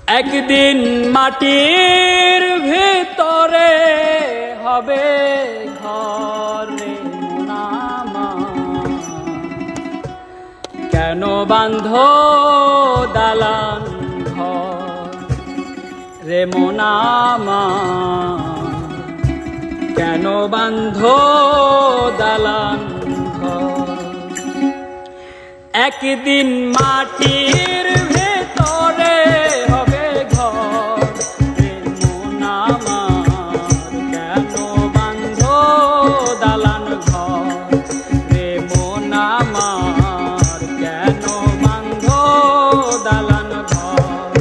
একদিন মাটির ভিতরে হবে ঘরে মোনামা, কেন বাঁধো দালান ঘর রে মোনামা, কেন বাঁধো দালান ঘর। একদিন মাটির ভিতরে হবে ঘর রে মোনামা, কেন বাঁধো দালান ঘর রে মোনামা, কেন বাঁধো দালান ঘর।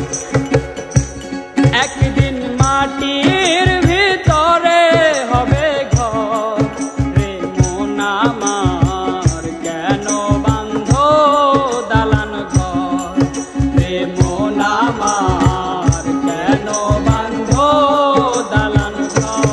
একদিন মাটির ভিতরে হবে ঘর রে মোনামা, কেন বাঁধো দালান ঘর রে মোনামা, কেন বাঁধো দালান ঘর।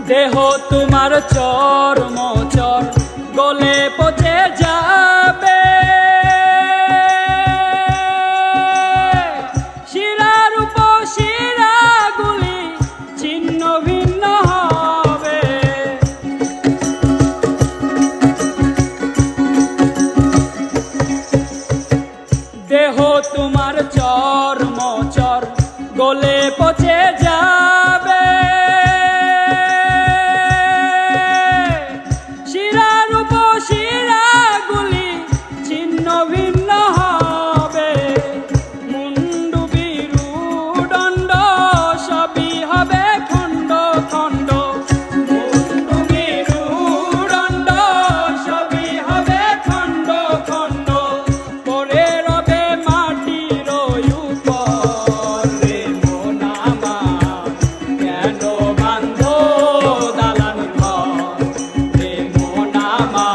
দেহ তোমার চর্ম চর গলে পচে যাবে, শিরার উপশিরাগুলি ছিন্ন ভিন্ন হবে। দেহ তোমার চর্ম চর গলে পচে যাবে, শিরার উপশিরাগুলি ছিন্ন ভিন্ন হবে। মুন্ডু বিরুদণ্ড সবই হবে খণ্ড খণ্ড, মুন্ডু বিরুদণ্ড সবই হবে খণ্ড খণ্ড, পরে রবে মাটির উপর রে মোনামা, কেন বাঁধো দালান ঘর রে মোনামা,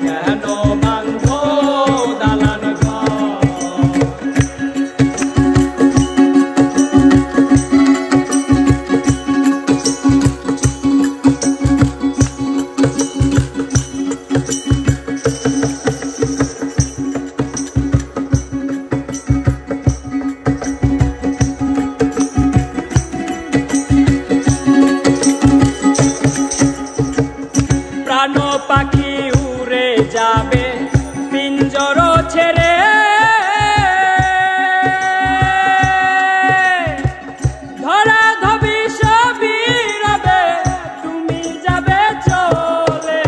কেন বাঁধো দালান ঘর। প্রাণ পাখি উড়ে যাবে পিঞ্জর ছেড়ে, ধরা ধবি সবই রবে তুমি যাবে চলে।